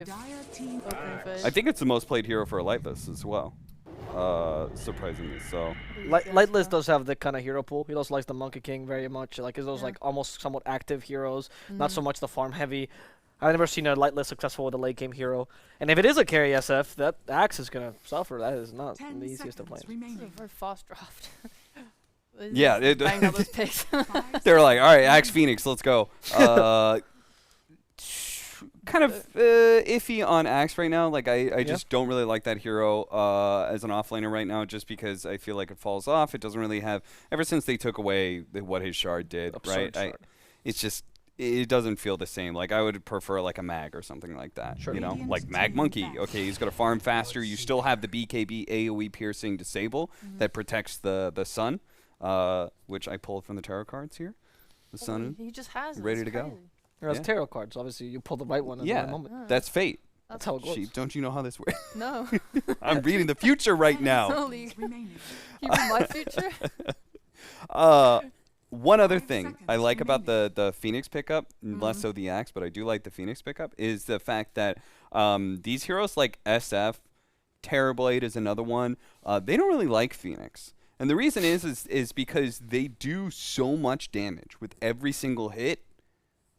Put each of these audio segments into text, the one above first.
I think it's the most played hero for a Lightless as well. Surprisingly so. Lightless does have the kind of hero pool. He also likes the Monkey King very much. Like, those like almost somewhat active heroes, not so much the farm heavy. I've never seen a Lightless successful with a late game hero. And if it is a carry SF, that Axe is gonna suffer. That is not the easiest of lanes. This is a very fast draft. Yeah, bang out those picks. They're like, all right, Axe Phoenix, let's go. Kind of iffy on Axe right now. Like, I just don't really like that hero as an offlaner right now, just because I feel like it falls off. It doesn't really have, ever since they took away what his shard did, Absurd right? shard. It's just, it doesn't feel the same. Like, I would prefer like a mag or something like that. Sure. You know, like Mag Monkey. Okay, he's gonna farm faster. You still have the BKB AoE piercing disable that protects the sun, which I pulled from the tarot cards here. The sun, He just has it. ready It's to go. crazy. There's tarot cards. Obviously, you pull the right one at the right moment. That's fate. That's how it goes. Sheep, don't you know how this works? No. I'm reading the future right now. Only. You read my future? One other thing I like about the Phoenix pickup, less so the Axe, but I do like the Phoenix pickup, is the fact that these heroes like SF, Terrorblade is another one, they don't really like Phoenix. And the reason is because they do so much damage with every single hit.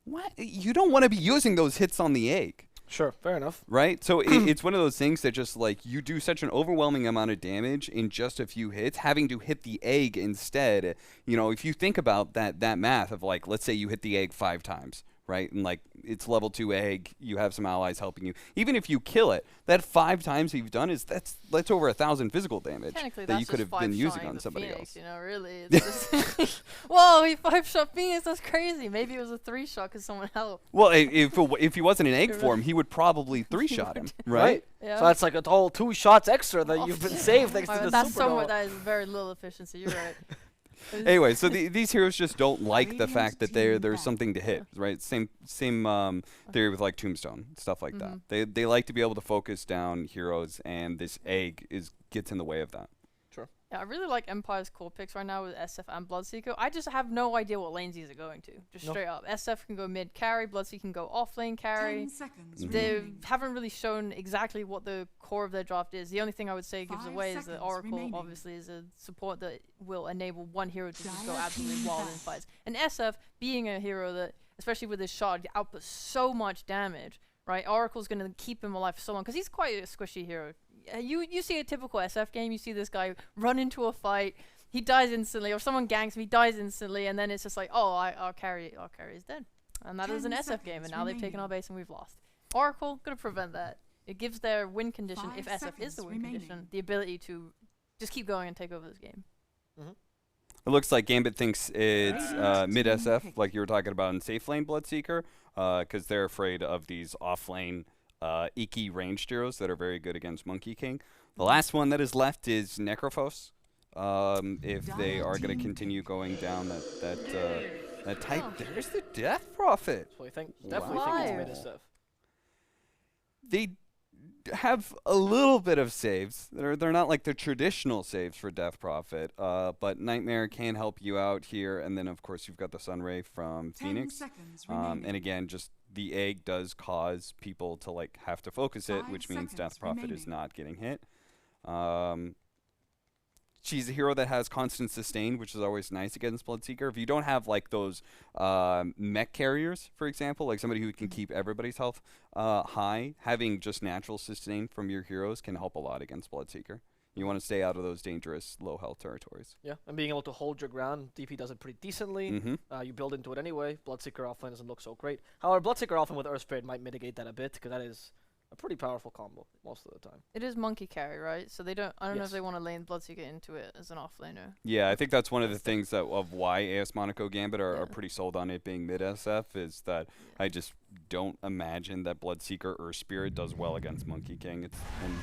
What? You don't want to be using those hits on the egg. Sure, fair enough. Right? So it's one of those things that just, like, you do such an overwhelming amount of damage in just a few hits, having to hit the egg instead. You know, if you think about that math of, like, let's say you hit the egg 5 times, right? And, like, it's level 2 egg, you have some allies helping you. Even if you kill it, that 5 times you've done that's over 1,000 physical damage that you could have been using on somebody Phoenix, else. You know, really. It's just whoa, he 5-shot Phoenix, that's crazy. Maybe it was a 3-shot because someone helped. Well, if he wasn't in egg form, he would probably 3-shot him, right? Yeah. So that's like a whole 2 shots extra that you've been saved thanks to the that's super somewhat, that is very little efficiency, you're right. Anyway, so these heroes just don't like the fact that there's something to hit, right? Same theory with like Tombstone, stuff like that. They like to be able to focus down heroes, and this egg gets in the way of that. Sure. Yeah, I really like Empire's core picks right now with SF and Bloodseeker. I just have no idea what lanes these are going to. Just straight up. SF can go mid carry, Bloodseeker can go off lane carry. They haven't really shown exactly what the core of their draft is. The only thing I would say it gives away is that Oracle obviously is a support that will enable one hero to just go absolutely wild in fights. And SF being a hero that, especially with his shard, outputs so much damage, right? Oracle's going to keep him alive for so long because he's quite a squishy hero. You see a typical SF game, you see this guy run into a fight, he dies instantly, or someone ganks him, he dies instantly, and then it's just like, oh, our carry is dead. And that is an SF game, and now they've taken our base and we've lost. Oracle, gonna prevent that. It gives their win condition, if SF is the win condition, the ability to just keep going and take over this game. It looks like Gambit thinks it's mid SF, like you were talking about in safe lane Bloodseeker, because they're afraid of these off lane Iki ranged heroes that are very good against Monkey King. The last one that is left is Necrophos. If they are going to continue going down that type, there's the Death Prophet. So I think definitely think it's mid SF. They have a little bit of saves. They're not like the traditional saves for Death Prophet, but Nightmare can help you out here, and then of course you've got the Sunray from Phoenix. And again, just the egg does cause people to like have to focus it, which means Death Prophet is not getting hit. She's a hero that has constant sustain, which is always nice against Bloodseeker. If you don't have like those mech carriers, for example, like somebody who can keep everybody's health high, having just natural sustain from your heroes can help a lot against Bloodseeker. You want to stay out of those dangerous low health territories. Yeah, and being able to hold your ground, DP does it pretty decently. You build into it anyway. Bloodseeker offline doesn't look so great. However, Bloodseeker offline with Earth Spirit might mitigate that a bit, because that is a pretty powerful combo most of the time. It is monkey carry, right? So they don't. I don't know if they want to lane Bloodseeker into it as an offlaner. Yeah, I think that's one of the things of why AS Monaco Gambit are pretty sold on it being mid SF is that I just don't imagine that Bloodseeker or Spirit does well against Monkey King. And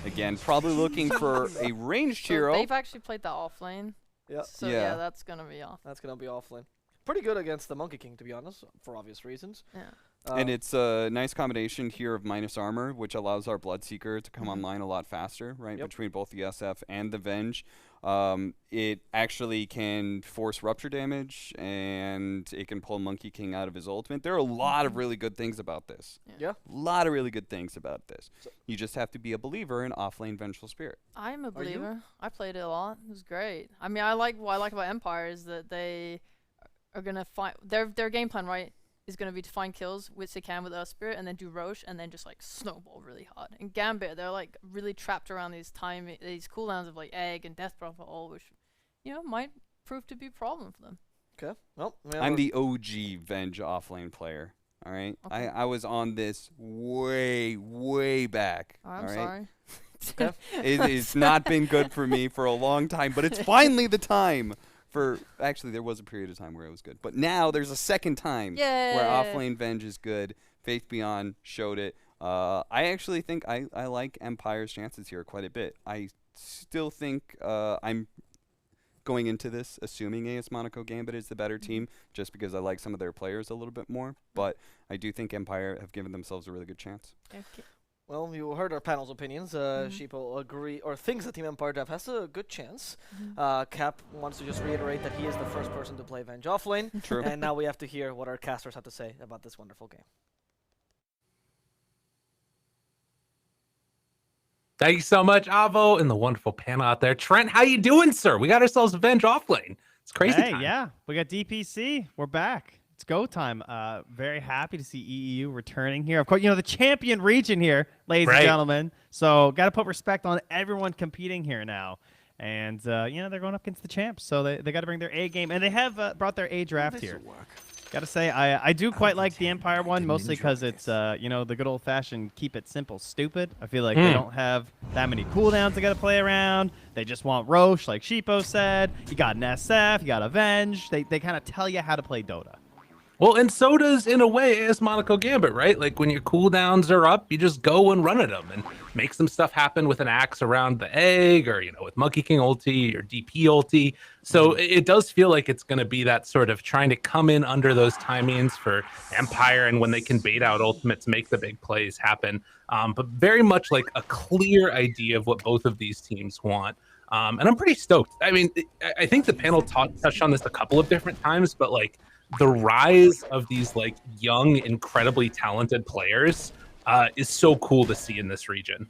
again, probably looking for a ranged hero. They've actually played that offlane. Yeah. So yeah, that's gonna be off. That's gonna be offlane. Pretty good against the Monkey King, to be honest, for obvious reasons. Yeah. And it's a nice combination here of minus armor, which allows our Bloodseeker to come online a lot faster, right? Between both the SF and the Venge. It actually can force rupture damage, and it can pull Monkey King out of his ultimate. There are a lot of really good things about this. Yeah. A lot of really good things about this. You just have to be a believer in offlane Vengeful Spirit. I'm a believer. I played it a lot. It was great. I mean, what I like about Empire is that they are gonna find their game plan, right, is gonna be to find kills which they can with Earth Spirit, and then do Roche, and then just like snowball really hard. And Gambit, they're like really trapped around these cooldowns of like Egg and Death Prophet, all which, you know, might prove to be a problem for them. Okay. Well, I'm the OG Venge offlane player. All right. Okay. I was on this way back. I'm all right? sorry. Okay. It's not been good for me for a long time, but it's finally the time. Actually, there was a period of time where it was good, but now there's a second time where offlane Venge is good. Faith Beyond showed it. I actually think I like Empire's chances here quite a bit. I still think I'm going into this assuming AS Monaco Gambit is the better team, just because I like some of their players a little bit more. But I do think Empire have given themselves a really good chance. Okay. Well, you heard our panel's opinions. Sheeple agree or thinks that Team Empire Dev has a good chance. Cap wants to just reiterate that he is the first person to play Venge offlane. True. And now we have to hear what our casters have to say about this wonderful game. Thank you so much, Avo, and the wonderful panel out there. Trent, how you doing, sir? We got ourselves a Venge offlane. It's crazy. Hey, time. yeah, we got DPC. We're back. It's go time. Very happy to see EEU returning here. Of course, you know, the champion region here, ladies and gentlemen. So got to put respect on everyone competing here now. And, you know, they're going up against the champs. So they got to bring their A game. And they have brought their A draft here. Got to say, I do quite like the Empire one, mostly because it's, you know, the good old-fashioned keep it simple, stupid. I feel like they don't have that many cooldowns they got to play around. They just want Roche, like Sheepo said. You got an SF, you got Avenge. They kind of tell you how to play Dota. Well, and so does, in a way, AS Monaco Gambit, right? Like, when your cooldowns are up, you just go and run at them and make some stuff happen with an axe around the egg, or, you know, with Monkey King ulti or DP ulti. So it does feel like it's going to be that sort of trying to come in under those timings for Empire, and when they can bait out ultimates, make the big plays happen. But very much like a clear idea of what both of these teams want. And I'm pretty stoked. I mean, I think the panel touched on this a couple of different times, but like, the rise of these like young, incredibly talented players is so cool to see in this region.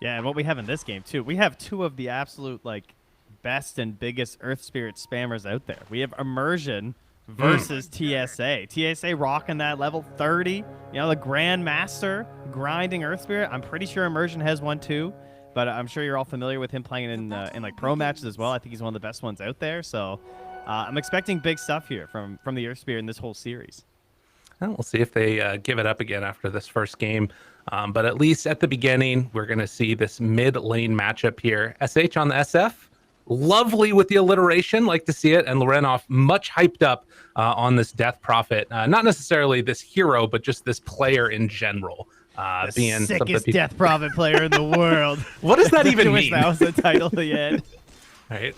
Yeah, and what we have in this game too, we have two of the absolute like best and biggest Earth Spirit spammers out there. We have Immersion versus TSA. TSA rocking that level 30. You know, the Grandmaster grinding Earth Spirit. I'm pretty sure Immersion has one too, but I'm sure you're all familiar with him playing in like pro matches as well. I think he's one of the best ones out there. So. I'm expecting big stuff here from the Earth Spirit in this whole series. And we'll see if they give it up again after this first game. But at least at the beginning, we're going to see this mid-lane matchup here. SH on the SF. Lovely with the alliteration. Like to see it. And Lorenov much hyped up on this Death Prophet. Not necessarily this hero, but just this player in general. The being sickest Death Prophet player in the world. What does that even mean? That was the title at the end. Right.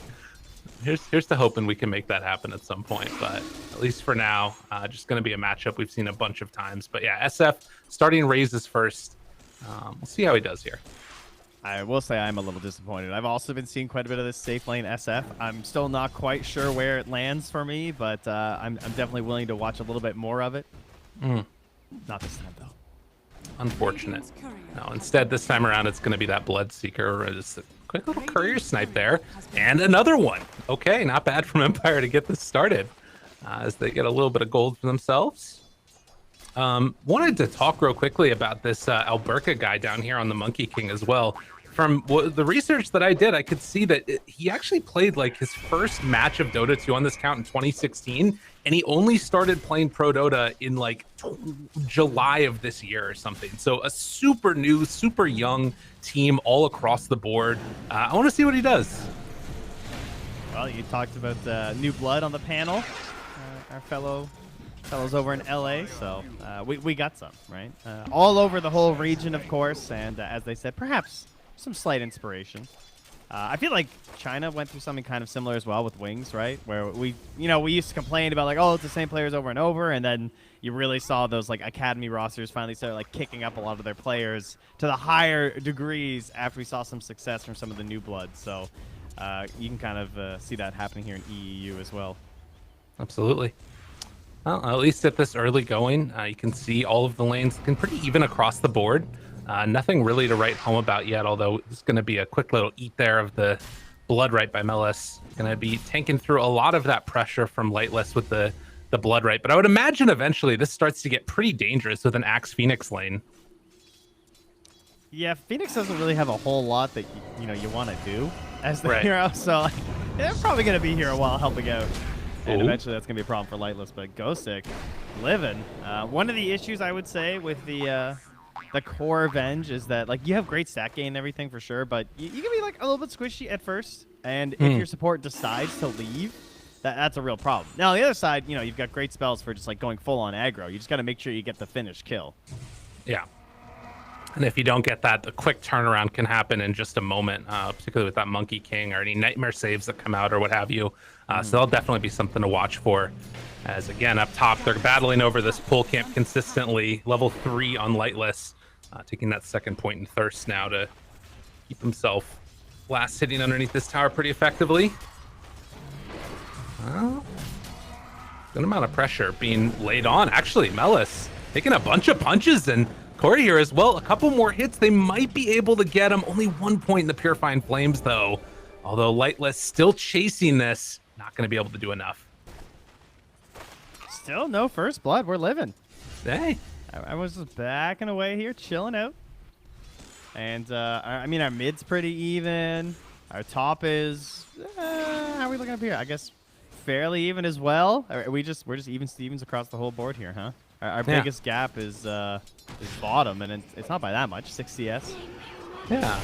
Here's to hoping we can make that happen at some point, but at least for now, just going to be a matchup we've seen a bunch of times. But yeah, SF starting raises first. We'll see how he does here. I will say I'm a little disappointed. I've also been seeing quite a bit of this safe lane SF. I'm still not quite sure where it lands for me, but I'm definitely willing to watch a little bit more of it. Not this time, though. Unfortunate. No, instead, this time around, it's going to be that Bloodseeker. Just a quick little courier snipe there. And another one. Okay, not bad from Empire to get this started as they get a little bit of gold for themselves. Wanted to talk real quickly about this Alberca guy down here on the Monkey King as well. From the research that I did, I could see that he actually played like his first match of Dota 2 on this count in 2016, and he only started playing Pro Dota in like July of this year or something. So a super new, super young team all across the board. I want to see what he does. Well, you talked about new blood on the panel, our fellows over in LA, so we got some, right? All over the whole region, of course, and as they said, perhaps some slight inspiration. I feel like China went through something kind of similar as well with Wings, right? Where we used to complain about like, oh, it's the same players over and over, and then you really saw those like academy rosters finally start like kicking up a lot of their players to the higher degrees after we saw some success from some of the new blood. So you can kind of see that happening here in EEU as well. Absolutely. Well, at least at this early going, you can see all of the lanes looking pretty even across the board. Nothing really to write home about yet, although it's going to be a quick little eat there of the Blood Right by Melis. Going to be tanking through a lot of that pressure from Lightless with the Blood Right. But I would imagine eventually this starts to get pretty dangerous with an Axe Phoenix lane. Yeah, Phoenix doesn't really have a whole lot that you want to do as the hero, so like, they're probably going to be here a while helping out. And eventually that's going to be a problem for Lightless, but Ghostic living. One of the issues I would say with the core Venge is that like you have great stat gain and everything for sure, but you can be like a little bit squishy at first, and if your support decides to leave, that's a real problem. Now on the other side, you've got great spells for just like going full on aggro. You just got to make sure you get the finish kill. Yeah. And if you don't get that, the quick turnaround can happen in just a moment, particularly with that Monkey King or any Nightmare saves that come out or what have you. So that'll definitely be something to watch for. As again, up top, they're battling over this pull camp consistently. Level 3 on Lightless, taking that second point in Thirst now to keep himself last hitting underneath this tower pretty effectively. Well, good amount of pressure being laid on. Actually, Melis taking a bunch of punches, and Corey here as well. A couple more hits, they might be able to get him. Only 1 point in the Purifying Flames, though. Although Lightless still chasing this, not going to be able to do enough. Still no first blood. We're living. Hey. I was just backing away here, chilling out. And, I mean, our mid's pretty even. Our top is, how are we looking up here? I guess fairly even as well. We're just even Stevens across the whole board here, huh? Our biggest gap is bottom, and it's not by that much, 6 CS. Yeah.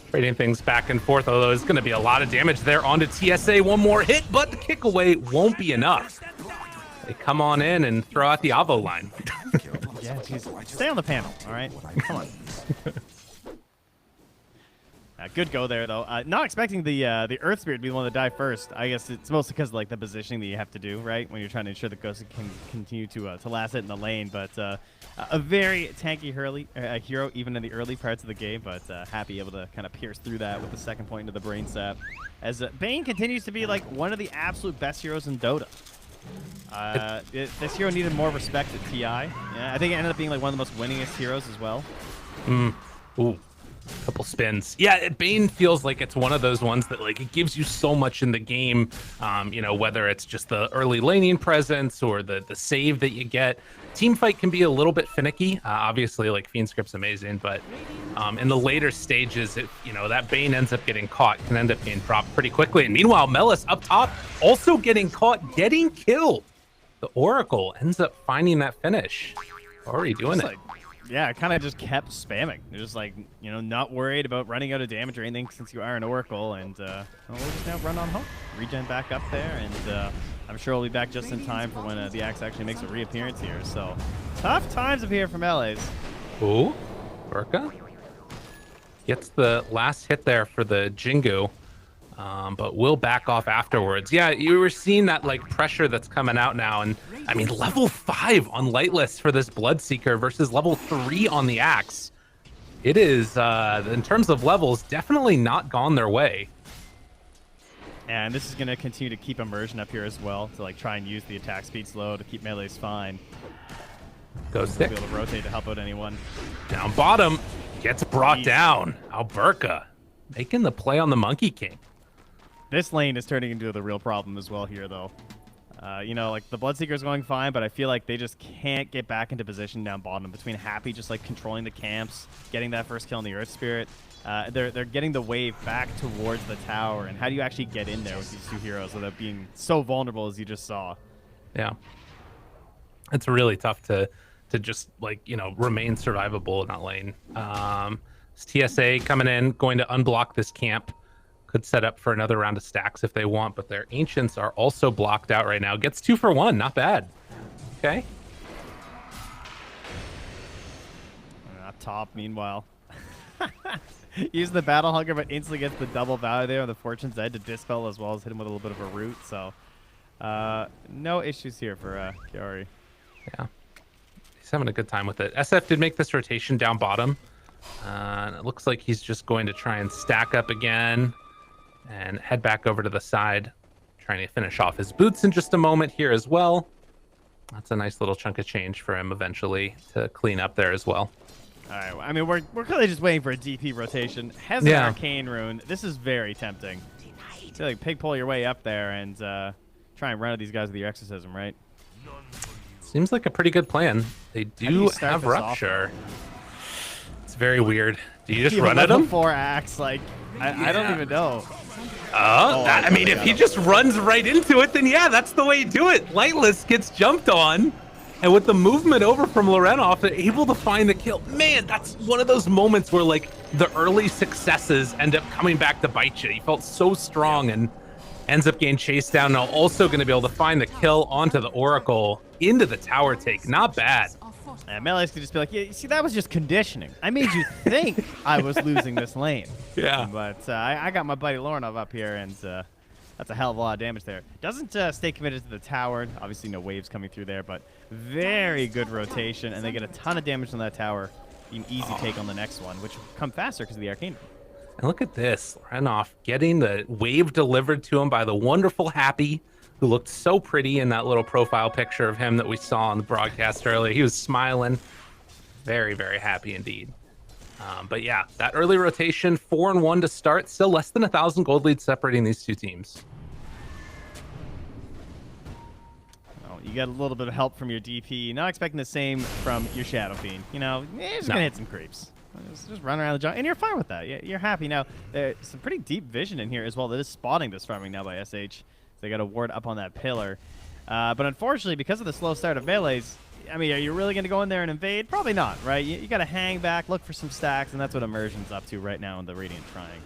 Trading things back and forth, although there's going to be a lot of damage there onto TSA. One more hit, but the kick away won't be enough. They come on in and throw out the Avo line. Yeah, geez. Stay on the panel, all right? Come on. Good go there, though. Not expecting the Earth Spirit to be the one to die first. I guess it's mostly because like the positioning that you have to do, right? When you're trying to ensure the Ghost can continue to last it in the lane. But a very tanky hero, even in the early parts of the game. But happy able to kind of pierce through that with the second point into the brain sap. As Bane continues to be like one of the absolute best heroes in Dota. This hero needed more respect at TI. Yeah, I think it ended up being like one of the most winningest heroes as well. Ooh. Couple spins. Yeah, Bane feels like it's one of those ones that like it gives you so much in the game, whether it's just the early laning presence or the save that you get. Team fight can be a little bit finicky. Obviously, like Fiend Script's amazing, but in the later stages, that Bane ends up getting caught, can end up being dropped pretty quickly. And meanwhile, Melis up top also getting caught, getting killed. The Oracle ends up finding that finish. Already doing it. Yeah, kind of just kept spamming. They're just like, not worried about running out of damage or anything since you are an Oracle. And we'll just now run on home. Regen back up there, and I'm sure we'll be back just in time for when the Axe actually makes a reappearance here. So, tough times up here from LA's. Ooh, Burka gets the last hit there for the Jingu, but will back off afterwards. Yeah, you were seeing that like pressure that's coming out now, and I mean level 5 on Lightless for this Bloodseeker versus level 3 on the Axe. It is, in terms of levels, definitely not gone their way. And this is going to continue to keep immersion up here as well to like try and use the attack speed slow to keep melees fine. Ghostic. Be able to rotate to help out anyone. Down bottom, gets brought down. Alberca making the play on the Monkey King. This lane is turning into the real problem as well here, though. Like the Bloodseeker is going fine, but I feel like they just can't get back into position down bottom. Between Happy just like controlling the camps, getting that first kill on the Earth Spirit, they're getting the wave back towards the tower. And how do you actually get in there with these two heroes without being so vulnerable as you just saw? Yeah, it's really tough to just like remain survivable in that lane. TSA coming in, going to unblock this camp. Could set up for another round of stacks if they want, but their Ancients are also blocked out right now. Gets 2 for 1, not bad. Okay. Up top, meanwhile. Use the Battle Hunger, but instantly gets the double value there on the Fortune's Edge to dispel as well as hit him with a little bit of a root. So, no issues here for Kiori. Yeah. He's having a good time with it. SF did make this rotation down bottom. And it looks like he's just going to try and stack up again. and head back over to the side, trying to finish off his boots in just a moment here as well. That's a nice little chunk of change for him eventually to clean up there as well. All right. I mean, we're clearly just waiting for a DP rotation. Has an arcane rune. This is very tempting. So like pig pull your way up there and try and run at these guys with your exorcism, right? Seems like a pretty good plan. They do have rupture. It's very weird. Do you just run at them? 4 axe, like I don't even know. I mean, if he just runs right into it, then yeah, that's the way you do it. Lightless gets jumped on, and with the movement over from Lorenov, they're able to find the kill. Man, that's one of those moments where like the early successes end up coming back to bite you. He felt so strong and ends up getting chased down. Now also going to be able to find the kill onto the Oracle into the tower take. Not bad. Yeah, Melee's could just be like, yeah, see, that was just conditioning. I made you think I was losing this lane. Yeah. But I got my buddy Lorenov up here, and that's a hell of a lot of damage there. Doesn't stay committed to the tower. Obviously, no waves coming through there, but very good rotation, and they get a ton of damage on that tower. An easy take on the next one, which will come faster because of the arcane. And look at this. Lorenov getting the wave delivered to him by the wonderful Happy, who looked so pretty in that little profile picture of him that we saw on the broadcast earlier. He was smiling. Very, very happy indeed. But yeah, that early rotation, 4-1 to start. Still less than 1,000 gold lead separating these two teams. Oh, you got a little bit of help from your DP. Not expecting the same from your Shadow Fiend. You know, just going to hit some creeps. Just run around the jungle, and you're fine with that. You're happy. Now, there's some pretty deep vision in here as well. That is spotting this farming now by SH. They got a ward up on that pillar. But unfortunately, because of the slow start of melees, I mean, are you really going to go in there and invade? Probably not, right? You got to hang back, look for some stacks, and that's what Immersion's up to right now in the Radiant Triangle.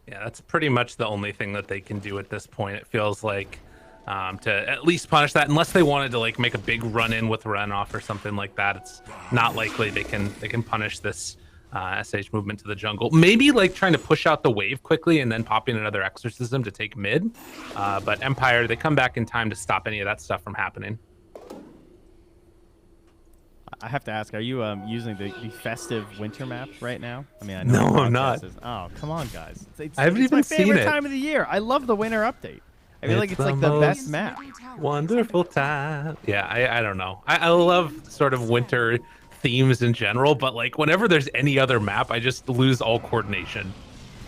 Yeah, that's pretty much the only thing that they can do at this point. It feels like to at least punish that, unless they wanted to like make a big run-in with runoff or something like that. It's not likely they can punish this SH movement to the jungle. Maybe like trying to push out the wave quickly and then popping another exorcism to take mid. But Empire, they come back in time to stop any of that stuff from happening. I have to ask, are you using the festive winter map right now? I mean, I No, know I'm not. Oh, come on, guys. I haven't even seen it. It's my favorite time of the year. I love the winter update. I feel like it's like the best map. Wonderful time. Yeah, I don't know. I love sort of winter themes in general, but like whenever there's any other map, I just lose all coordination.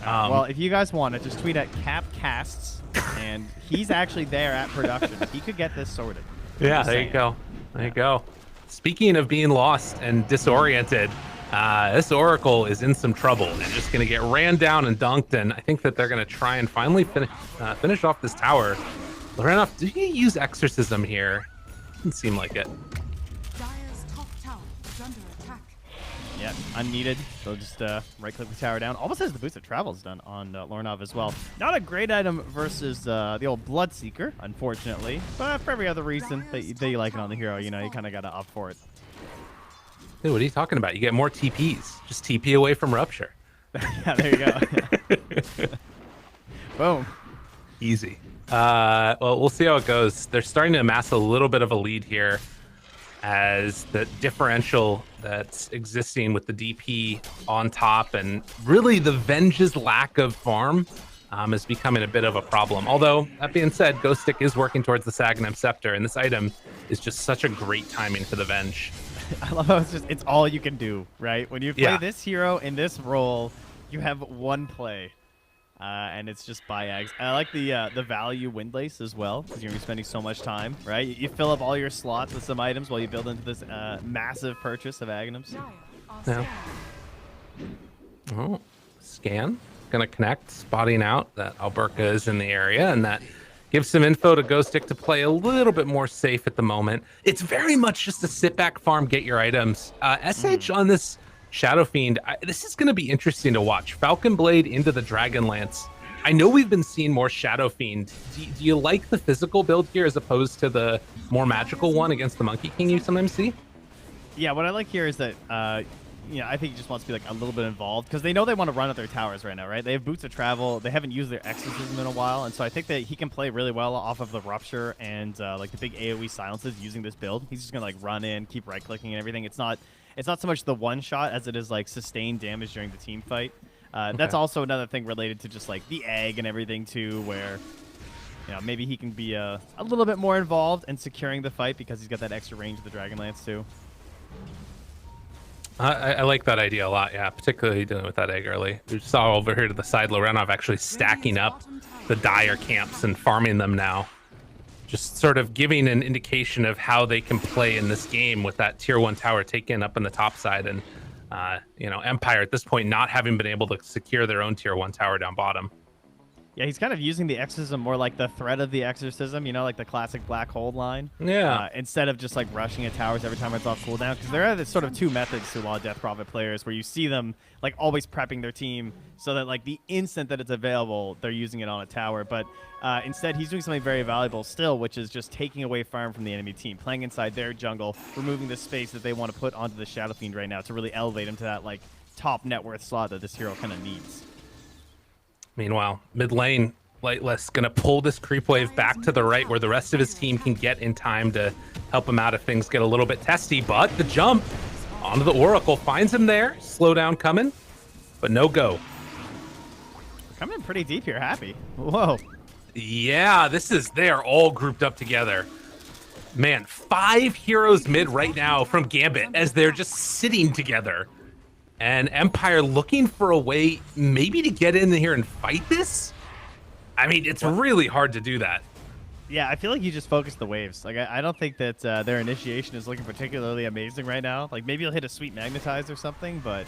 Well, if you guys want it, just tweet at CapCasts, and he's actually there at production. He could get this sorted. Yeah, there you go. There you go. Speaking of being lost and disoriented, this Oracle is in some trouble and just going to get ran down and dunked, and I think that they're going to try and finally finish off this tower. Lorenov, do you use Exorcism here? Doesn't seem like it. Yeah, unneeded. So just right-click the tower down. Almost has the boost of travel's done on Lorenov as well. Not a great item versus the old Bloodseeker, unfortunately. But for every other reason that you like it on the hero, you know, you kind of got to opt for it. Dude, what are you talking about? You get more TPs. Just TP away from Rupture. Yeah, there you go. Boom. Easy. Well, we'll see how it goes. They're starting to amass a little bit of a lead here, as the differential that's existing with the DP on top, and really the Venge's lack of farm is becoming a bit of a problem. Although, that being said, Ghost Stick is working towards the Saghanim Scepter, and this item is just such a great timing for the Venge. I love how it's all you can do, right? When you play this hero in this role, you have one play. And it's just buy eggs. I like the value Windlace as well, because you're going to be spending so much time, right? You fill up all your slots with some items while you build into this massive purchase of Aghanims. Yeah. Oh, scan. Going to connect, spotting out that Alberca is in the area, and that gives some info to Ghost Stick to play a little bit more safe at the moment. It's very much just a sit-back farm, get your items. SH on this Shadow Fiend, this is going to be interesting to watch. Falcon Blade into the Dragon Lance. I know we've been seeing more Shadow Fiend. Do you like the physical build here as opposed to the more magical one against the Monkey King you sometimes see? Yeah, what I like here is that, you know, I think he just wants to be like a little bit involved, because they know they want to run at their towers right now, right? They have Boots of Travel. They haven't used their Exorcism in a while, and so I think that he can play really well off of the Rupture and like the big AoE silences using this build. He's just going to like run in, keep right-clicking and everything. It's not so much the one shot as it is like sustained damage during the team fight. That's also another thing related to just like the egg and everything too, where maybe he can be a little bit more involved in securing the fight because he's got that extra range of the Dragonlance too. I like that idea a lot, yeah, particularly dealing with that egg early. We saw over here to the side Lorenov actually stacking up the dire camps and farming them now. Just sort of giving an indication of how they can play in this game with that tier 1 tower taken up on the top side, and Empire at this point not having been able to secure their own tier 1 tower down bottom. Yeah, he's kind of using the exorcism more like the threat of the exorcism, like the classic black hold line. Yeah. Instead of just like rushing at towers every time it's off cooldown, because there are sort of two methods to a lot of Death Prophet players where you see them like always prepping their team so that like the instant that it's available, they're using it on a tower. But instead, he's doing something very valuable still, which is just taking away farm from the enemy team, playing inside their jungle, removing the space that they want to put onto the Shadow Fiend right now to really elevate him to that like top net worth slot that this hero kind of needs. Meanwhile, mid lane, Lightless gonna pull this creep wave back to the right where the rest of his team can get in time to help him out if things get a little bit testy. But the jump onto the Oracle finds him there. Slowdown coming, but no go. Coming in pretty deep here, Happy. Whoa. Yeah, they are all grouped up together. Man, 5 heroes mid right now from Gambit as they're just sitting together. And Empire looking for a way maybe to get in here and fight this? I mean, it's really hard to do that. Yeah, I feel like you just focus the waves. Like, I don't think that their initiation is looking particularly amazing right now. Like, maybe you'll hit a sweet magnetize or something, but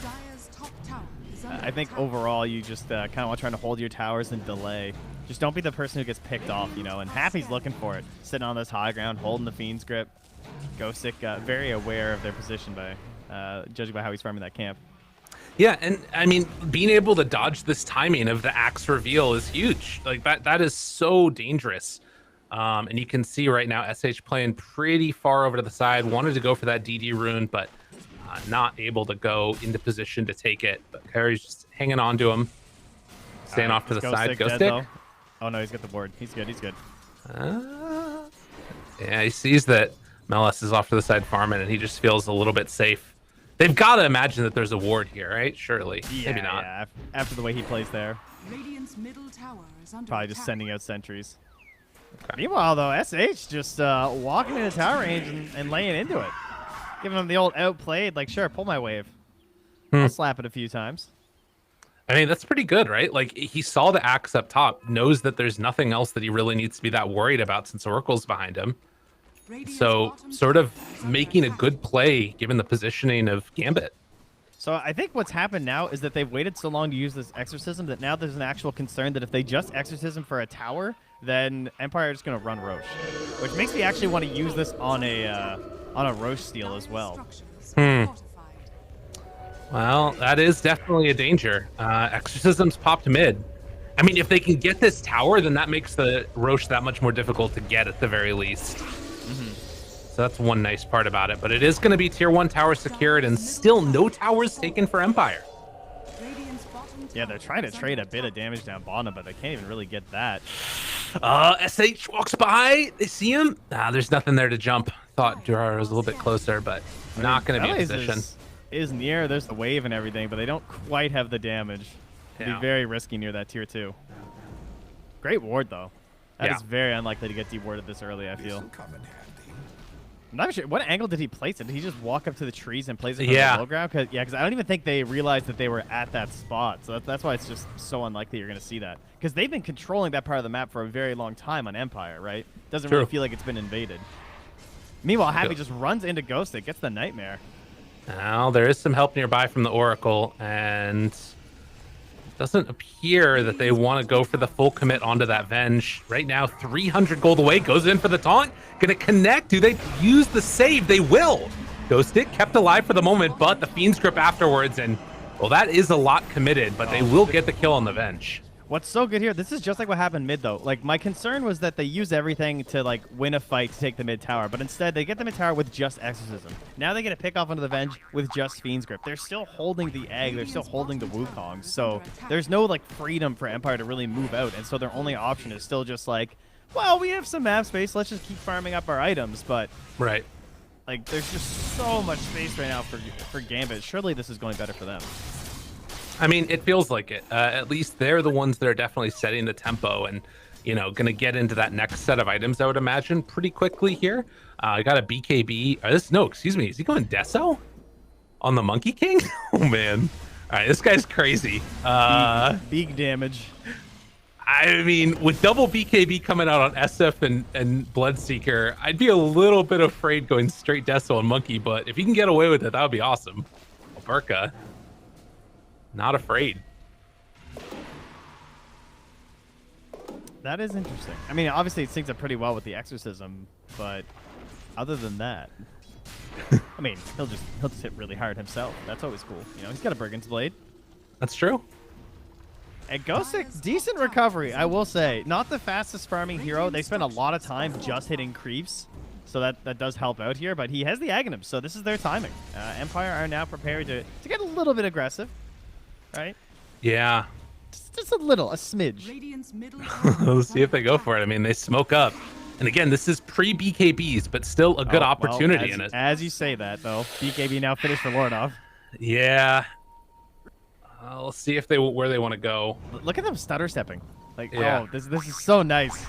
I think overall you just kind of want trying to hold your towers and delay. Just don't be the person who gets picked off, and Happy's looking for it. Sitting on this high ground, holding the Fiend's grip. Ghostic very aware of their position by judging by how he's farming that camp. Yeah, and I mean, being able to dodge this timing of the axe reveal is huge. Like that is so dangerous. And you can see right now SH playing pretty far over to the side. Wanted to go for that DD rune, but not able to go into position to take it. But Carrie's just hanging on to him, staying off to the side. Ghostic. Oh no, he's got the board. He's good. He's good. Yeah, he sees that Melis is off to the side farming, and he just feels a little bit safe. They've got to imagine that there's a ward here, right? Surely. Yeah, maybe not. Yeah, after the way he plays there. Radiant's middle tower is under Probably just attack. sending out sentries. Okay. Meanwhile, though, SH just walking into tower range and laying into it. Giving him the old outplayed, like, sure, pull my wave. I'll slap it a few times. I mean, that's pretty good, right? Like, he saw the axe up top, knows that there's nothing else that he really needs to be that worried about since Oracle's behind him. So sort of making a good play given the positioning of Gambit. So I think what's happened now is that they've waited so long to use this exorcism that now there's an actual concern that if they just exorcism for a tower, then Empire is going to run Roche, which makes me actually want to use this on a Roche steal as well. Well, that is definitely a danger. Exorcism's popped mid. I mean, if they can get this tower, then that makes the Roche that much more difficult to get at the very least. So that's one nice part about it. But it is going to be tier 1 tower secured and still no towers taken for Empire. Yeah, they're trying to trade a bit of damage down bottom, but they can't even really get that. SH walks by. They see him. There's nothing there to jump. Thought Durara was a little bit closer, but not going to be in position. Is near. There's the wave and everything, but they don't quite have the damage. It'd be very risky near that tier 2. Great ward, though. That is very unlikely to get dewarded this early, I feel. I'm not sure. What angle did he place it? Did he just walk up to the trees and place it on the low ground? Because I don't even think they realized that they were at that spot. So that's why it's just so unlikely you're going to see that. Because they've been controlling that part of the map for a very long time on Empire, right? Doesn't really feel like it's been invaded. Meanwhile, Happy just runs into Ghostic, gets the Nightmare. Now, there is some help nearby from the Oracle, and it doesn't appear that they want to go for the full commit onto that Venge. Right now, 300 gold away, goes in for the taunt. Gonna connect. Do they use the save? They will. Ghostic kept alive for the moment, but the Fiend's grip afterwards, and, well, that is a lot committed, but they will get the kill on the Venge. What's so good here, this is just like what happened mid, though. Like, my concern was that they use everything to, like, win a fight to take the mid tower, but instead they get the mid tower with just Exorcism. Now they get a pick off onto the Venge with just Fiend's Grip. They're still holding the egg, they're still holding the Wukong, so there's no, like, freedom for Empire to really move out, and so their only option is still just, like, well, we have some map space, let's just keep farming up our items, but... Right. Like, there's just so much space right now for Gambit. Surely this is going better for them. I mean, it feels like it. At least they're the ones that are definitely setting the tempo and, you know, going to get into that next set of items, I would imagine, pretty quickly here. I got a BKB. Excuse me. Is he going Deso on the Monkey King? Oh, man. All right, this guy's crazy. Big damage. I mean, with double BKB coming out on SF and Bloodseeker, I'd be a little bit afraid going straight Deso on Monkey, but if he can get away with it, that would be awesome. Alberca, not afraid. That is interesting. I mean, obviously it syncs up pretty well with the Exorcism, but other than that, I mean, he'll just hit really hard himself. That's always cool. You know, he's got a Brigand's Blade. That's true. And Ghostic, decent recovery, I will say. Not the fastest farming hero. They spend a lot of time just hitting creeps, so that does help out here. But he has the Aghanim, so this is their timing. Empire are now prepared to get a little bit aggressive, right? Yeah. Just a little, a smidge. Let's see if they go for it. I mean, they smoke up. And again, this is pre-BKBs, but still a good opportunity in it. As you say that, though, BKB now finished for Lornov. Yeah. Let's see if where they want to go. Look at them stutter stepping. Like, yeah. Oh, this is so nice.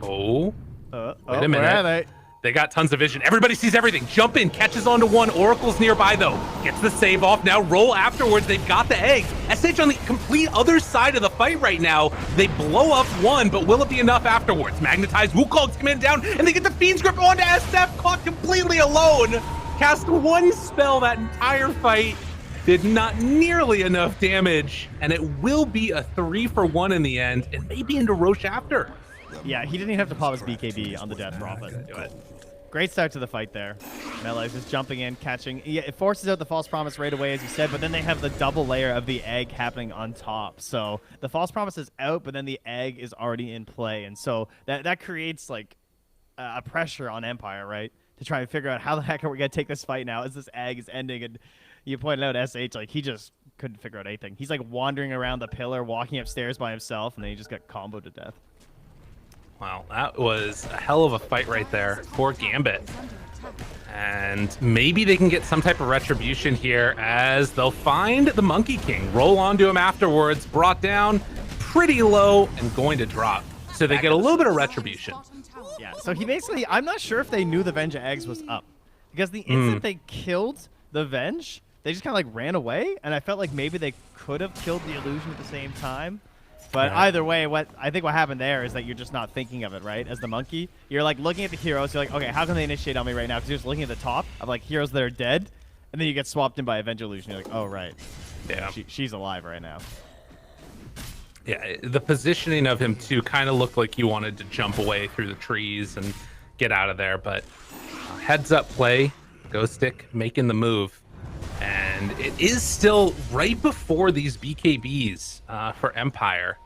Oh. Wait a minute. Where are they? They got tons of vision. Everybody sees everything. Jump in, catches onto one. Oracle's nearby, though. Gets the save off. Now roll afterwards. They've got the egg. SH on the complete other side of the fight right now. They blow up one, but will it be enough afterwards? Magnetized Wukong's coming down, and they get the Fiend's Grip onto SF, caught completely alone. Cast one spell that entire fight. Did not nearly enough damage, and it will be a 3-for-1 in the end, and maybe into Roche after. Yeah, he didn't even have to pop his BKB on the Death Prophet to do it. Great start to the fight there. Melee is just jumping in, catching. Yeah, it forces out the False Promise right away, as you said, but then they have the double layer of the egg happening on top. So the False Promise is out, but then the egg is already in play. And so that creates like a pressure on Empire, right? To try and figure out how the heck are we going to take this fight now as this egg is ending. And you pointed out SH, like he just couldn't figure out anything. He's like wandering around the pillar, walking upstairs by himself, and then he just got comboed to death. Wow, that was a hell of a fight right there for Gambit. And maybe they can get some type of retribution here as they'll find the Monkey King, roll onto him afterwards, brought down pretty low and going to drop. So they get a little bit of retribution. Yeah, so he basically, I'm not sure if they knew the Venge Eggs was up. Because the instant they killed the Venge, they just kind of like ran away. And I felt like maybe they could have killed the illusion at the same time. But either way, I think what happened there is that you're just not thinking of it, right? As the monkey, you're like looking at the heroes. You're like, okay, how can they initiate on me right now? Because you're just looking at the top of like heroes that are dead, and then you get swapped in by Avenge Illusion. You're like, oh right, yeah, she's alive right now. Yeah, the positioning of him too kind of looked like he wanted to jump away through the trees and get out of there. But heads up play, Ghostic making the move. And it is still right before these BKBs for Empire,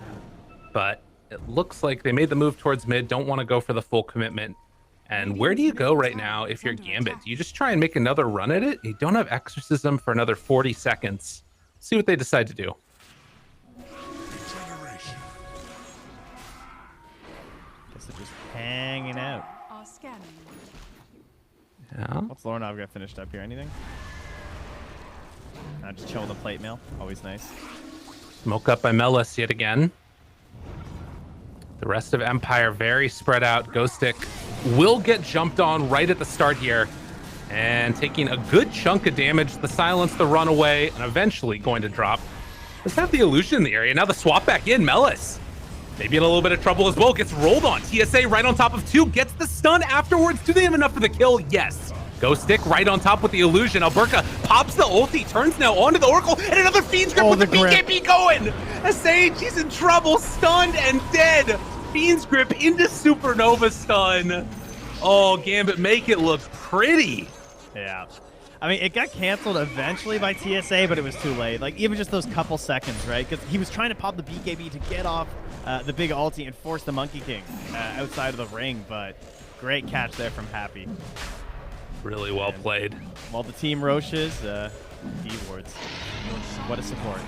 but it looks like they made the move towards mid, don't want to go for the full commitment. And where do you go right now if you're Gambit? Do you just try and make another run at it? You don't have Exorcism for another 40 seconds. See what they decide to do. Guess they're just hanging out. Yeah. What's Lornov got finished up here? Anything? Just chill the plate mail. Always nice. Smoke up by Melis yet again. The rest of Empire very spread out. Ghostic will get jumped on right at the start here. And taking a good chunk of damage. The silence, the runaway, and eventually going to drop. Let's have the illusion in the area. Now the swap back in. Melis maybe in a little bit of trouble as well. Gets rolled on. TSA right on top of two. Gets the stun afterwards. Do they have enough for the kill? Yes. Ghostic right on top with the illusion. Alberca pops the ulti, turns now onto the Oracle, and another Fiend's Grip with the BKB going. SH, he's in trouble, stunned and dead. Fiend's Grip into Supernova stun. Oh, Gambit, make it look pretty. Yeah. I mean, it got canceled eventually by TSA, but it was too late. Like, even just those couple seconds, right? Because he was trying to pop the BKB to get off the big ulti and force the Monkey King outside of the ring, but great catch there from Happy. Really well played. While the team Roches, D-wards. What a support.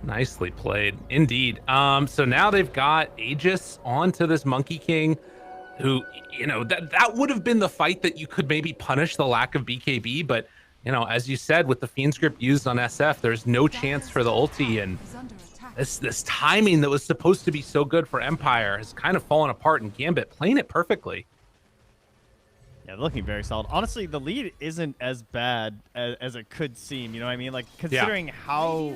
Nicely played, indeed. So now they've got Aegis onto this Monkey King, who, you know, that would have been the fight that you could maybe punish the lack of BKB, but you know, as you said, with the Fiend's Grip used on SF, there's no chance for the ulti, and this timing that was supposed to be so good for Empire has kind of fallen apart, and Gambit playing it perfectly. Yeah, looking very solid. Honestly, the lead isn't as bad as it could seem. You know what I mean? Like, considering how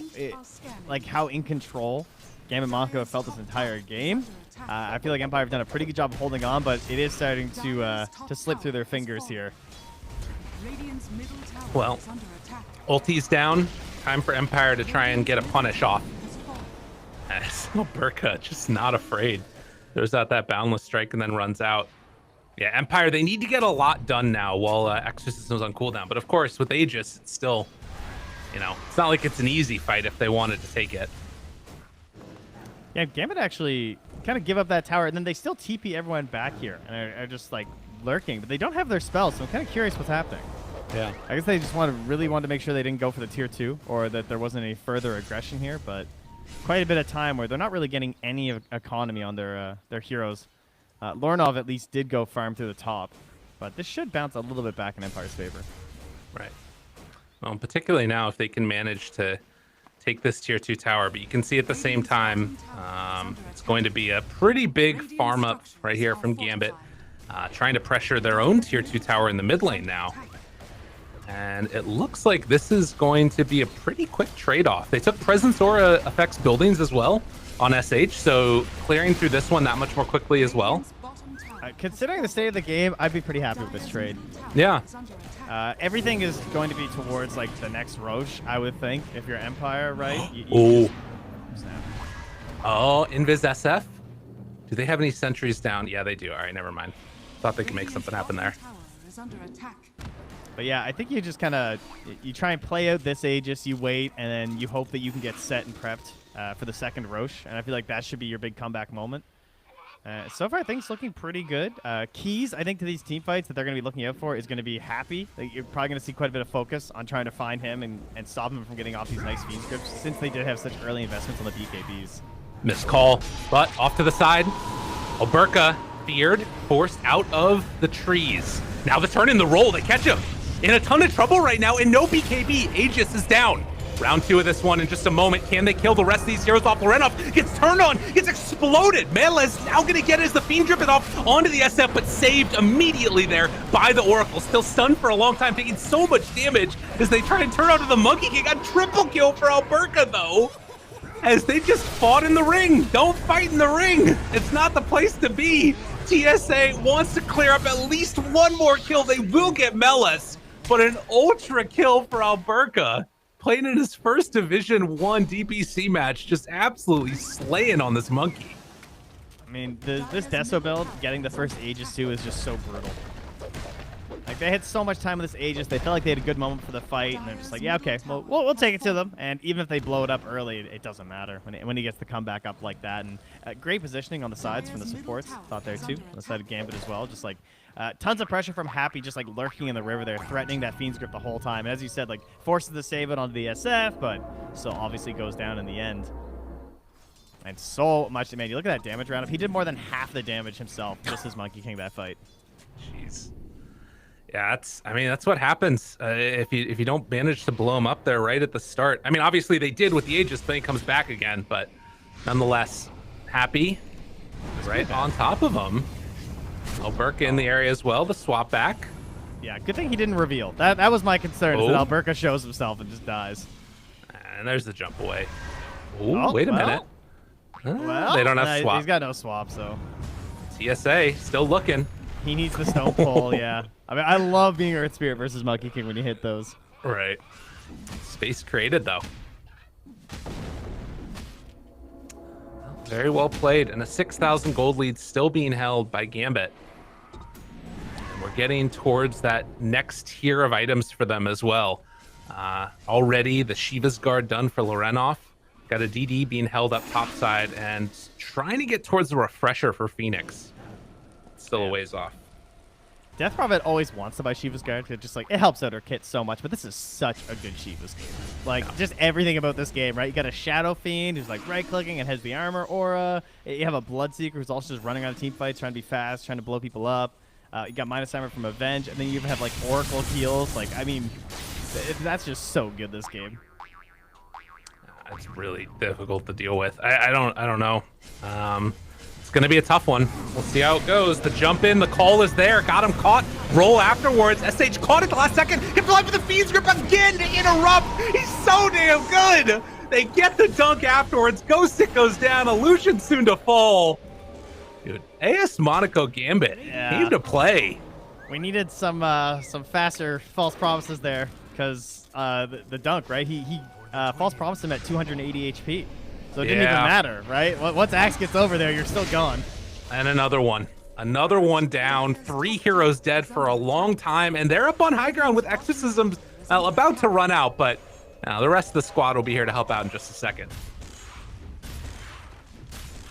in control Gambit Monaco have felt this entire game, I feel like Empire have done a pretty good job of holding on, but it is starting to slip through their fingers here. Well, ulti's down. Time for Empire to try and get a punish off. Burka just not afraid. Throws out that boundless strike and then runs out. Yeah, Empire, they need to get a lot done now while Exorcism's on cooldown. But of course, with Aegis, it's still, you know, it's not like it's an easy fight if they wanted to take it. Yeah, Gambit actually kind of give up that tower, and then they still TP everyone back here and are just like lurking, but they don't have their spells, so I'm kind of curious what's happening. Yeah. I guess they just really wanted to make sure they didn't go for the tier 2 or that there wasn't any further aggression here, but quite a bit of time where they're not really getting any economy on their heroes. Lornov at least did go farm through the top, but this should bounce a little bit back in Empire's favor. Right. Well, particularly now if they can manage to take this tier 2 tower, but you can see at the same time it's going to be a pretty big farm up right here from Gambit, trying to pressure their own tier 2 tower in the mid lane now. And it looks like this is going to be a pretty quick trade-off. They took Presence Aura effects buildings as well on SH, so clearing through this one that much more quickly as well. Considering the state of the game, I'd be pretty happy with this trade. Yeah. Everything is going to be towards like the next Roche, I would think, if you're Empire, right? Oh, Invis SF? Do they have any sentries down? Yeah, they do. All right, never mind. Thought they could make something happen there. But yeah, I think you just kind of you try and play out this Aegis, you wait, and then you hope that you can get set and prepped for the second Roche, and I feel like that should be your big comeback moment. So far, I think it's looking pretty good. Keys, I think, to these team fights that they're going to be looking out for is going to be Happy. Like, you're probably going to see quite a bit of focus on trying to find him and stop him from getting off these nice Fiend scripts, since they did have such early investments on the BKBs. Missed call, but off to the side. Alberca, feared, forced out of the trees. Now the turn in the roll, they catch him. In a ton of trouble right now, and no BKB. Aegis is down. Round 2 of this one in just a moment. Can they kill the rest of these heroes off? Lorenov gets turned on, gets exploded. Mele's now going to get it as the Fiend dripping off onto the SF, but saved immediately there by the Oracle. Still stunned for a long time, taking so much damage as they try and turn onto the Monkey King. A triple kill for Alberca, though, as they just fought in the ring. Don't fight in the ring. It's not the place to be. TSA wants to clear up at least one more kill. They will get Meles, but an ultra kill for Alberca. Playing in his first Division 1 DPC match, just absolutely slaying on this monkey. I mean, this Deso build, getting the first Aegis 2 is just so brutal. Like, they had so much time with this Aegis, they felt like they had a good moment for the fight, and they're just like, yeah, okay, well, we'll take it to them. And even if they blow it up early, it doesn't matter when he gets the comeback up like that. And great positioning on the sides from the supports, thought there too, on the side of Gambit as well, just like tons of pressure from Happy, just like lurking in the river there, threatening that Fiend's Grip the whole time. And as you said, like forces the save it onto the SF, but still obviously goes down in the end. And so much, man, you look at that damage round up. He did more than half the damage himself, just as Monkey King that fight. Jeez. Yeah, that's what happens if you don't manage to blow him up there right at the start. I mean, obviously they did with the Aegis, but he comes back again, but nonetheless, Happy right on top of him. Alberca in the area as well, the swap back. Yeah, good thing he didn't reveal. That was my concern, is that Alberca shows himself and just dies. And there's the jump away. Oh, wait a minute. Well, they don't have swap. He's got no swap, so. TSA still looking. He needs the stone pole, yeah. I mean, I love being Earth Spirit versus Monkey King when you hit those. Right. Space created, though. Very well played, and a 6,000 gold lead still being held by Gambit. And we're getting towards that next tier of items for them as well. Already, the Shiva's Guard done for Lorenov. Got a DD being held up topside, and trying to get towards the Refresher for Phoenix. Still a ways off. Death Prophet always wants to buy Shiva's Guard because just like it helps out her kit so much, but this is such a good Shiva's game. Like just everything about this game, right? You got a Shadow Fiend who's like right-clicking and has the armor aura. You have a Bloodseeker who's also just running on team fights, trying to be fast, trying to blow people up. You got minus armor from Avenge, and then you even have like Oracle heals. Like, I mean, That's just so good this game. It's really difficult to deal with. I don't know. It's gonna be a tough one. We'll see how it goes. The jump in, the call is there. Got him caught. Roll afterwards. SH caught at the last second. Gets alive with the Fiend's Grip again to interrupt. He's so damn good. They get the dunk afterwards. Ghost Stick goes down. Illusion soon to fall. Dude, AS Monaco Gambit came to play. We needed some faster false promises there, because the dunk, right? He false promised him at 280 HP, so it didn't even matter, right? Once Axe gets over there, you're still gone. And another one down. 3 heroes dead for a long time, and they're up on high ground with exorcisms about to run out, but the rest of the squad will be here to help out in just a second.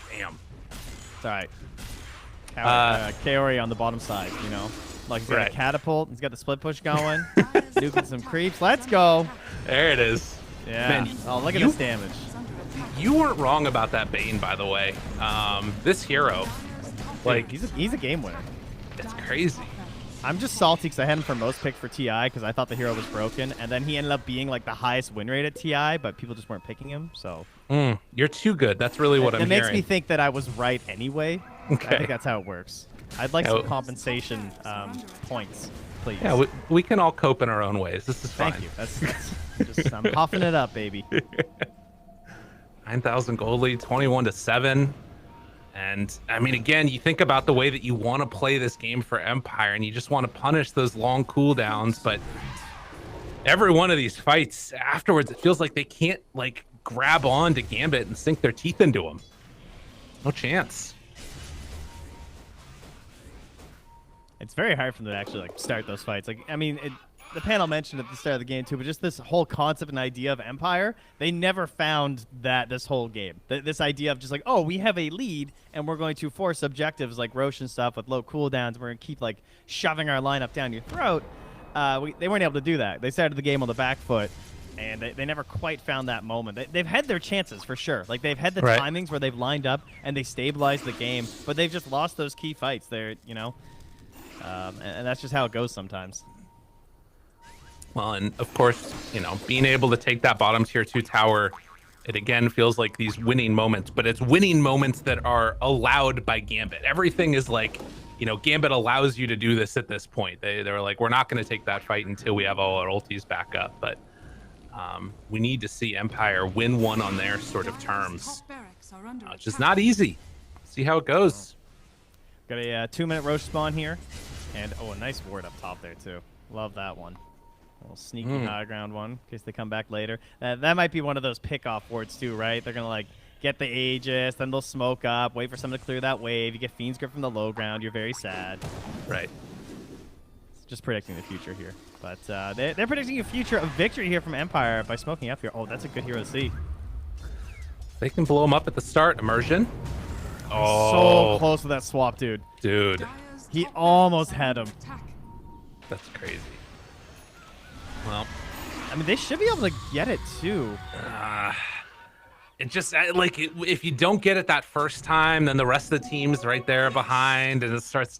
Damn. It's all right. Kaori on the bottom side, you know. Like, he's got a catapult. He's got the split push going. Nuking some creeps. Let's go. There it is. Yeah. Man, oh, look at this damage. You weren't wrong about that Bane, by the way. This hero, like, dude, he's a game winner. It's crazy. I'm just salty because I had him for most pick for TI because I thought the hero was broken, and then he ended up being like the highest win rate at TI, but people just weren't picking him. So you're too good. That's really what I'm hearing. It makes me think that I was right anyway. Okay. I think that's how it works. I'd like some compensation points, please. Yeah, we can all cope in our own ways. This is fine. Thank you. That's just I'm puffing it up, baby. 9,000 gold lead, 21-7. And I mean, again, you think about the way that you want to play this game for Empire, and you just want to punish those long cooldowns. But every one of these fights afterwards, it feels like they can't like grab on to Gambit and sink their teeth into him. No chance. It's very hard for them to actually like start those fights. Like, I mean, the panel mentioned at the start of the game too, but just this whole concept and idea of Empire, they never found that this whole game. This idea of just like, oh, we have a lead and we're going to force objectives like Roche and stuff with low cooldowns. We're going to keep like shoving our lineup down your throat. They weren't able to do that. They started the game on the back foot, and they never quite found that moment. They've had their chances for sure. Like, they've had the timings where they've lined up and they stabilized the game, but they've just lost those key fights. They're, you know, and that's just how it goes sometimes. Well, and of course, you know, being able to take that bottom tier 2 tower, it again feels like these winning moments, but it's winning moments that are allowed by Gambit. Everything is like, you know, Gambit allows you to do this at this point. They were like, we're not going to take that fight until we have all our ultis back up, but we need to see Empire win one on their sort of terms, which is not easy. See how it goes. Got a 2-minute Roche spawn here, and a nice ward up top there too. Love that one. A little sneaky high ground one in case they come back later. That might be one of those pick-off wards too, right? They're going to like get the Aegis, then they'll smoke up, wait for someone to clear that wave. You get Fiend's Grip from the low ground. You're very sad. Right. It's just predicting the future here. But they're predicting a future of victory here from Empire by smoking up here. Oh, that's a good hero to see. They can blow him up at the start. Immersion. Oh, so close to that swap, dude. Dude. He almost had him. That's crazy. Well, I mean, they should be able to get it too. It just like if you don't get it that first time, then the rest of the team's right there behind, and it starts.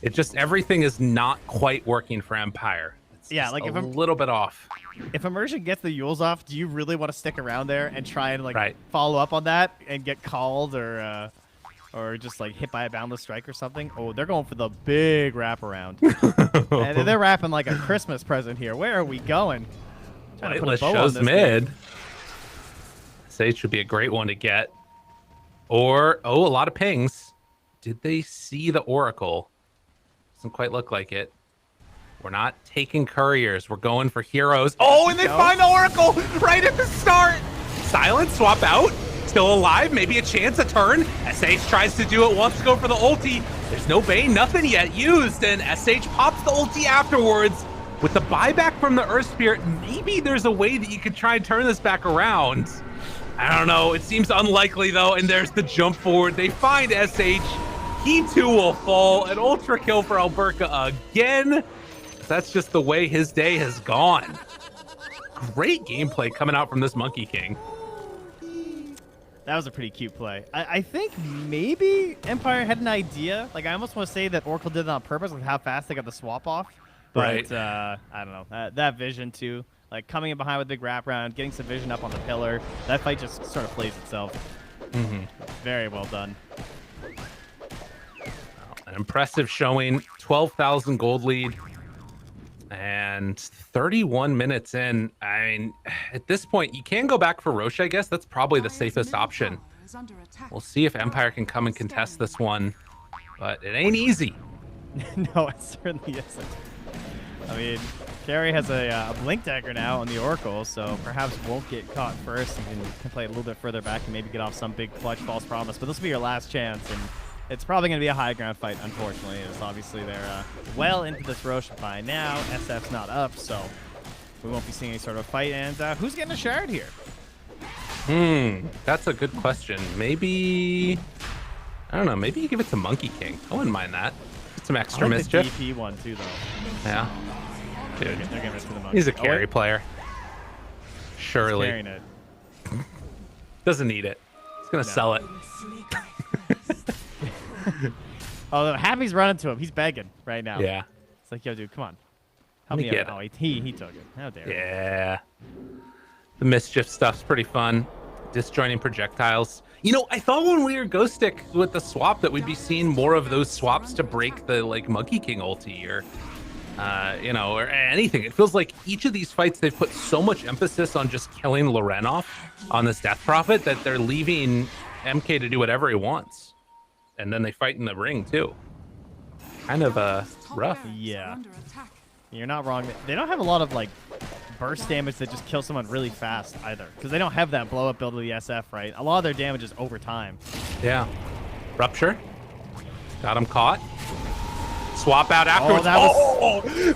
It just everything is not quite working for Empire. It's like a little bit off. If Immersion gets the Yules off, do you really want to stick around there and try and like follow up on that and get called or just like hit by a boundless strike or something? Oh, they're going for the big wraparound. And they're wrapping like a Christmas present here. Where are we going? Let's shows mid. Sage should be a great one to get. Or, a lot of pings. Did they see the Oracle? Doesn't quite look like it. We're not taking couriers. We're going for heroes. Oh, and they find the Oracle right at the start. Silence, swap out. Still alive, maybe a chance, a turn. SH tries to do it, wants to go for the ulti. There's no Bane, nothing yet used, and SH pops the ulti afterwards. With the buyback from the Earth Spirit, maybe there's a way that you could try and turn this back around. I don't know, it seems unlikely though, and there's the jump forward. They find SH, he too will fall. An ultra kill for Alberca again. That's just the way his day has gone. Great gameplay coming out from this Monkey King. That was a pretty cute play. I think maybe Empire had an idea. Like, I almost want to say that Oracle did it on purpose with how fast they got the swap off. But I don't know. That vision, too. Like, coming in behind with big wraparound, getting some vision up on the pillar. That fight just sort of plays itself. Very well done. An impressive showing. 12,000 gold lead. And 31 minutes in. I mean, at this point, you can go back for Roche, I guess. That's probably the safest option. We'll see if Empire can come and contest this one. But it ain't easy. No, it certainly isn't. I mean, Carry has a Blink Dagger now on the Oracle, so perhaps won't get caught first and can play a little bit further back and maybe get off some big clutch false promise. But this will be your last chance, and it's probably going to be a high ground fight, unfortunately. It's obviously they're well into this Roche by now. SF's not up, so we won't be seeing any sort of fight. And who's getting a shard here? That's a good question. Maybe, I don't know, maybe you give it to Monkey King. I wouldn't mind that. Some extra mischief. The DP one, too, though. Yeah. Dude, They're giving it to the Monkey. he's a carry player. Surely. He's carrying it. Doesn't need it. He's going to sell it. Although Happy's running to him. He's begging right now. Yeah. It's like, yo, dude, come on. Let Help me me get out. it. Oh, he took it. How dare you. Yeah. The mischief stuff's pretty fun. Disjoining projectiles. You know, I thought when we were Ghost Stick with the swap that we'd be seeing more of those swaps to break the like Monkey King ulti or you know, or anything. It feels like each of these fights they've put so much emphasis on just killing Loren off on this Death Prophet that they're leaving MK to do whatever he wants. And then they fight in the ring too. Kind of rough. Yeah. You're not wrong. They don't have a lot of like burst damage that just kills someone really fast either, because they don't have that blow up build of the SF, right? A lot of their damage is over time. Yeah. Rupture. Got him caught. Swap out afterwards.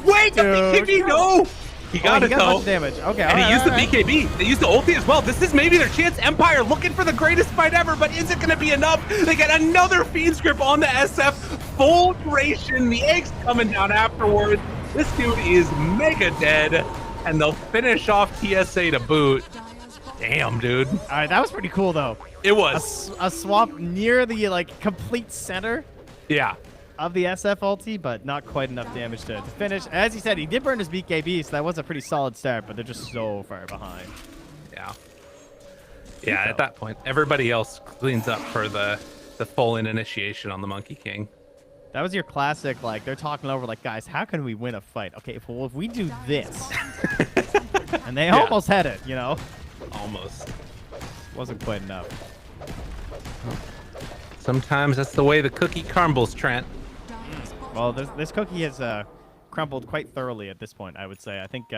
Wait, the BKB, no! He got it, got a though. bunch of damage. Okay, And he used the BKB. They used the ulti as well. This is maybe their chance. Empire looking for the greatest fight ever, but is it going to be enough? They get another Fiend's Grip on the SF. Full duration. The egg's coming down afterwards. This dude is mega dead. And they'll finish off TSA to boot. Damn, dude. All right, that was pretty cool, though. It was. A swap near the like complete center Yeah. of the SF ulti, but not quite enough damage to finish. As he said, he did burn his BKB, so that was a pretty solid start, but they're just so far behind. Yeah. Yeah, at that point, everybody else cleans up for the full-in initiation on the Monkey King. That was your classic, like, they're talking over, like, guys, how can we win a fight? Okay, if we do this. And they almost had it, you know? Almost. Wasn't quite enough. Sometimes that's the way the cookie crumbles, Trent. Well, this cookie has crumbled quite thoroughly at this point, I would say. I think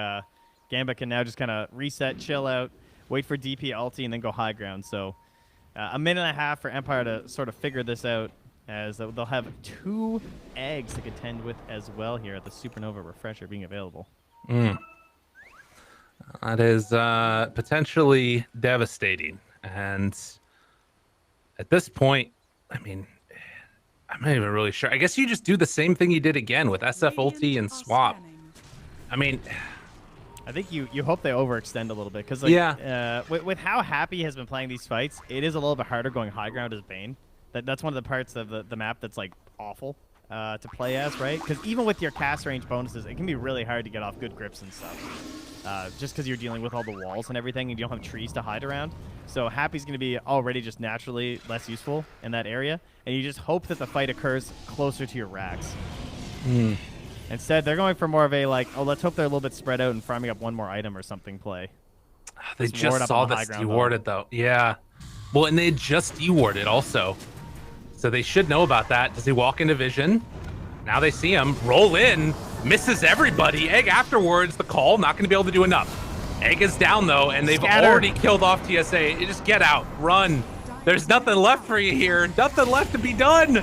Gambit can now just kind of reset, chill out, wait for DP ulti, and then go high ground. So a minute and a half for Empire to sort of figure this out, as they'll have 2 eggs to contend with as well here at the Supernova Refresher being available. That is potentially devastating. And at this point, I mean, I'm not even really sure. I guess you just do the same thing you did again with SF ulti and swap. I mean, I think you hope they overextend a little bit, because like, with how Happy has been playing these fights, it is a little bit harder going high ground as Bane. That's one of the parts of the map that's like awful to play as, right? Because even with your cast range bonuses, it can be really hard to get off good grips and stuff. Just because you're dealing with all the walls and everything, and you don't have trees to hide around. So Happy's going to be already just naturally less useful in that area, and you just hope that the fight occurs closer to your racks. Instead, they're going for more of a like, oh, let's hope they're a little bit spread out and farming up one more item or something play. They just saw this dewarded, though. Yeah. Well, and they had just dewarded also. So they should know about that. Does he walk into vision? Now they see him. Roll in. Misses everybody. Egg afterwards. The call. Not going to be able to do enough. Egg is down, though, and they've already killed off TSA. You just get out. Run. There's nothing left for you here. Nothing left to be done.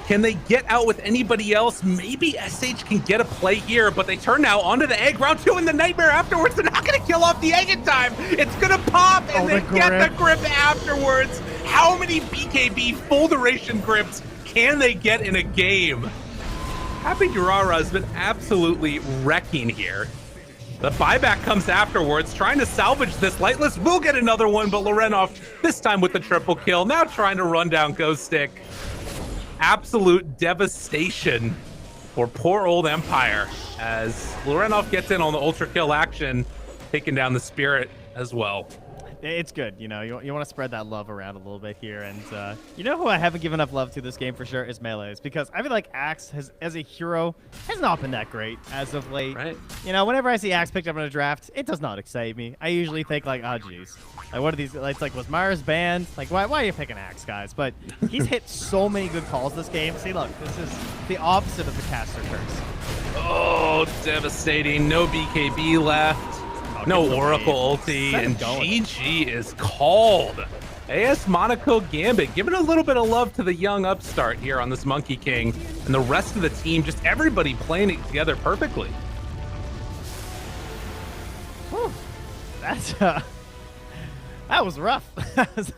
Can they get out with anybody else? Maybe SH can get a play here, but they turn now onto the egg. Round 2 in the nightmare afterwards. They're not going to kill off the egg in time. It's going to pop, and they get the grip afterwards. How many BKB full duration grips can they get in a game? Happy Durara has been absolutely wrecking here. The buyback comes afterwards, trying to salvage this. Lightless will get another one, but Lorenov, this time with the triple kill, now trying to run down Ghost Stick. Absolute devastation for poor old Empire as Lorenov gets in on the ultra kill action, taking down the Spirit as well. It's good, you know. You want to spread that love around a little bit here, and you know who I haven't given enough love to this game for sure is Melees, because I feel like Axe has, as a hero, has not been that great as of late. Right. You know, whenever I see Axe picked up in a draft, it does not excite me. I usually think like, oh jeez, like what are these? It's like, was Mars banned? Like why are you picking Axe, guys? But he's hit so many good calls this game. See, look, this is the opposite of the caster curse. Oh, devastating! No BKB left. No Oracle ulti, and GG is called. AS Monaco Gambit giving a little bit of love to the young upstart here on this Monkey King, and the rest of the team, just everybody playing it together perfectly. Whew. That's that was rough.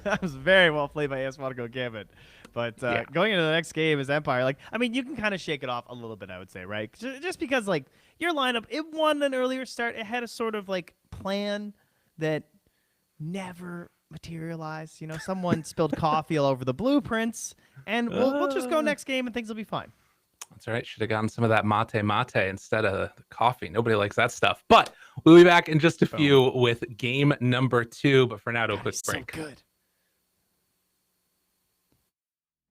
that was very well played by AS Monaco Gambit. But going into the next game is Empire. Like, I mean, you can kind of shake it off a little bit, I would say, right? Just because, like, your lineup, it won an earlier start. It had a sort of, like, plan that never materialized. You know, someone spilled coffee all over the blueprints, and we'll just go next game and things will be fine. That's all right. Should have gotten some of that mate instead of the coffee. Nobody likes that stuff. But we'll be back in just a few with game number 2. But for now, to a quick break. So good.